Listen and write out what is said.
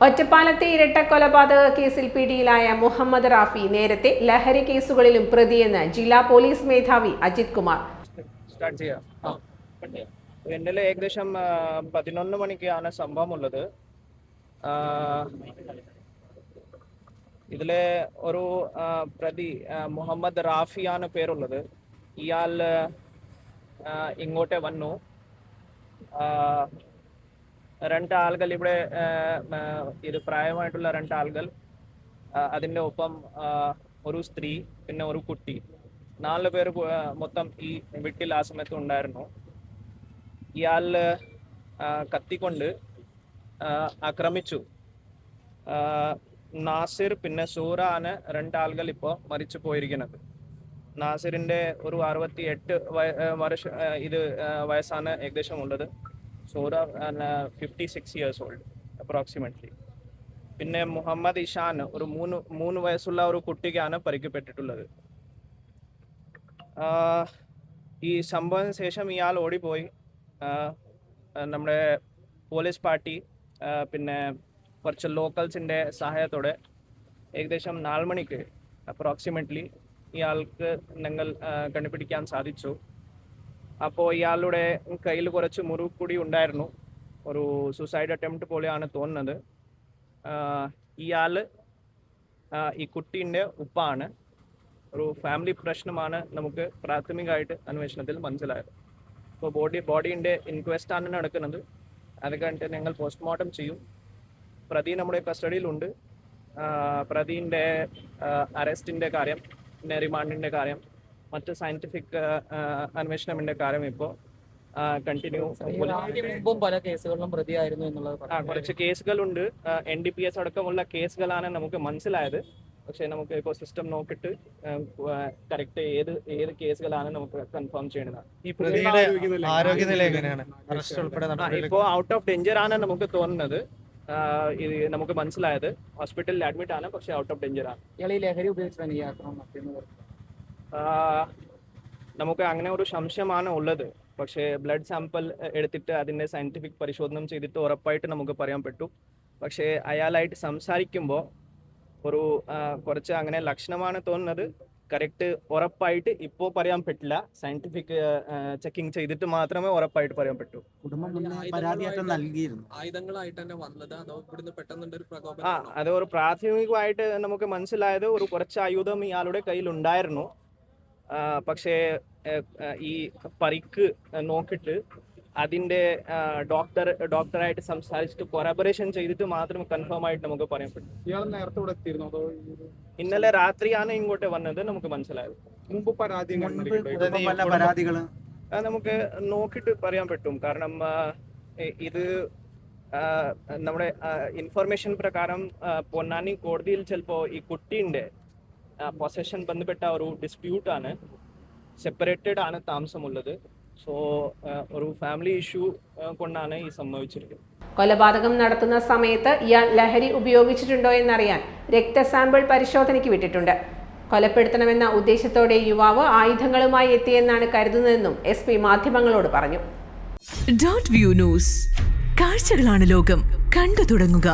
ഒറ്റപ്പാലത്തെ ഇരട്ടക്കൊലപാതക കേസിൽ പിടിയിലായ മുഹമ്മദ് റാഫി നേരത്തെ ലഹരി കേസുകളിലും പ്രതിയെന്ന് ജില്ലാ പോലീസ് മേധാവി അജിത് കുമാർ. ഇന്നലെ ഏകദേശം 11 മണിക്കാണ് സംഭവമുള്ളത്. ഇതിലെ ഒരു പ്രതി മുഹമ്മദ് റാഫിയാണ് പേരുള്ളത്. ഇയാൾ ഇങ്ങോട്ട് വന്നു. രണ്ടാളുകൾ ഇവിടെ ഇത് പ്രായമായിട്ടുള്ള രണ്ടാളുകൾ, അതിൻ്റെ ഒപ്പം ഒരു സ്ത്രീ, പിന്നെ ഒരു കുട്ടി, 4 പേര് മൊത്തം ഈ വീട്ടിൽ ആ സമയത്ത് ഉണ്ടായിരുന്നു. ഇയാൾ കത്തിക്കൊണ്ട് ആക്രമിച്ചു. നാസിർ പിന്നെ സൂറ ആണ് രണ്ടാളുകൾ ഇപ്പോൾ മരിച്ചു പോയിരിക്കുന്നത്. നാസിറിൻ്റെ ഒരു 68 വയസ്സാണ് ഏകദേശം ഉള്ളത്. സൂറ 56 years old അപ്രോക്സിമേറ്റ്ലി. പിന്നെ മുഹമ്മദ് ഇഷാൻ ഒരു 3 വയസ്സുള്ള ഒരു കുട്ടിക്കാണ് പരിക്കപ്പെട്ടിട്ടുള്ളത്. ഈ സംഭവത്തിന് ശേഷം ഇയാൾ ഓടിപ്പോയി. നമ്മുടെ പോലീസ് പാർട്ടി പിന്നെ കുറച്ച് ലോക്കൽസിൻ്റെ സഹായത്തോടെ ഏകദേശം 4 മണിക്ക് അപ്രോക്സിമേറ്റ്ലി ഇയാൾക്ക് ഞങ്ങൾ കണ്ടുപിടിക്കാൻ സാധിച്ചു. അപ്പോൾ ഇയാളുടെ കയ്യിൽ കുറച്ച് മുറിവ് കൂടി ഉണ്ടായിരുന്നു. ഒരു സൂസൈഡ് അറ്റംപ്റ്റ് പോലെയാണ് തോന്നുന്നത്. ഇയാൾ ഈ കുട്ടീൻ്റെ ഉപ്പാണ്. ഒരു ഫാമിലി പ്രശ്നമാണ് നമുക്ക് പ്രാഥമികമായിട്ട് അന്വേഷണത്തിൽ മനസ്സിലായത്. ഇപ്പോൾ ബോഡീൻ്റെ ഇൻക്വസ്റ്റാണ് നടക്കുന്നത്. അത് കഴിഞ്ഞിട്ട് ഞങ്ങൾ പോസ്റ്റ്മോർട്ടം ചെയ്യും. പ്രതി നമ്മുടെ കസ്റ്റഡിയിലുണ്ട്. പ്രതിൻ്റെ അറസ്റ്റിൻ്റെ കാര്യം, പിന്നെ റിമാൻഡിൻ്റെ കാര്യം, മറ്റ് സയന്റിഫിക് അന്വേഷണത്തിന്റെ കാര്യം ഇപ്പോൾ കണ്ടിന്യൂ. പല കേസുകളിലും പ്രതിയായിരുന്നു എന്നുള്ളത് കുറച്ച് കേസുകളുണ്ട്. NDPS അടക്കമുള്ള കേസുകളാണ് നമുക്ക് മനസ്സിലായത്. പക്ഷേ നമുക്ക് ഇപ്പോൾ സിസ്റ്റം നോക്കിയിട്ട് കറക്റ്റ് ഏത് കേസുകളാണ് നമുക്ക് കൺഫേം ചെയ്യണത്. ഇപ്പോൾ ഔട്ട് ഓഫ് ഡേഞ്ചർ ആണ് നമുക്ക് തോന്നുന്നത്. ഇത് നമുക്ക് മനസ്സിലായത് ഹോസ്പിറ്റലിൽ അഡ്മിറ്റ് ആണ്, പക്ഷേ ഔട്ട് ഓഫ് ഡേഞ്ചർ ആണ്. ഇയാൾ ഈ ലഹരി ഉപയോഗിച്ചാണ് ഈ ആക്രമണം. നമുക്ക് അങ്ങനെ ഒരു സംശയമാണ് ഉള്ളത്. പക്ഷേ ബ്ലഡ് സാമ്പിൾ എടുത്തിട്ട് അതിൻ്റെ സയന്റിഫിക് പരിശോധന ചെയ്തിട്ട് ഉറപ്പായിട്ട് നമുക്ക് പറയാൻ പറ്റും. പക്ഷേ അയാളായിട്ട് സംസാരിക്കുമ്പോൾ ഒരു കുറച്ച് അങ്ങനെ ലക്ഷണമാണ് തോന്നുന്നത്. കറക്റ്റ് ഉറപ്പായിട്ട് ഇപ്പോൾ പറയാൻ പറ്റില്ല. സയന്റിഫിക് ചെക്കിങ് ചെയ്തിട്ട് മാത്രമേ ഉറപ്പായിട്ട് പറയാൻ പറ്റൂ. അത് ഒരു പ്രാഥമികമായിട്ട് നമുക്ക് മനസ്സിലായത് ഒരു കുറച്ച് ആയുധം ഇയാളുടെ കയ്യിൽ ഉണ്ടായിരുന്നു. പക്ഷേ ഈ പരിക്ക് നോക്കിയിട്ട് അതിൻ്റെ ഡോക്ടറായിട്ട് സംസാരിച്ചിട്ട് കൊറാബറേഷൻ ചെയ്തിട്ട് മാത്രം കൺഫേം ആയിട്ട് നമുക്ക് പറയാൻ പറ്റും. ഇയാൾ നേരത്തെ ഇവിടെ എത്തിയിരുന്നു അതോ ഇന്നലെ രാത്രിയാണ് ഇങ്ങോട്ട് വന്നത് നമുക്ക് മനസ്സിലായത്. മുമ്പ് പരാതികൾ നമുക്ക് നോക്കിയിട്ട് പറയാൻ പറ്റും. കാരണം ഇത് നമ്മുടെ ഇൻഫർമേഷൻ പ്രകാരം പൊന്നാനി കോടതിയിൽ ചിലപ്പോൾ ഈ കുട്ടീൻ്റെ പൊസഷൻ ബന്ധപ്പെട്ട ഒരു ഡിസ്പ്യൂട്ടാണ്. സെപ്പറേറ്റഡ് ആണ് താമസമുള്ളത്. സോ ഒരു ഫാമിലി ഇഷ്യൂ കൊണ്ടാണ് ഈ സംഭവിച്ചിരിക്കുന്നത്. കൊലപാതകം നടത്തുന്ന സമയത്ത് ഇയാൾ ലഹരി ഉപയോഗിച്ചിട്ടുണ്ടോ എന്നറിയാൻ രക്തസാമ്പിൾ പരിശോധനയ്ക്ക് വിട്ടിട്ടുണ്ട്. കൊലപ്പെടുത്തണമെന്ന ഉദ്ദേശത്തോടെ യുവാവ് ആയുധങ്ങളുമായി എത്തിയെന്നാണ് കരുതുന്നതെന്നും SP മാധ്യമങ്ങളോട് പറഞ്ഞു. .view ന്യൂസ്, കാഴ്ചകളാണ് ലോകം, കണ്ടു തുടങ്ങുക.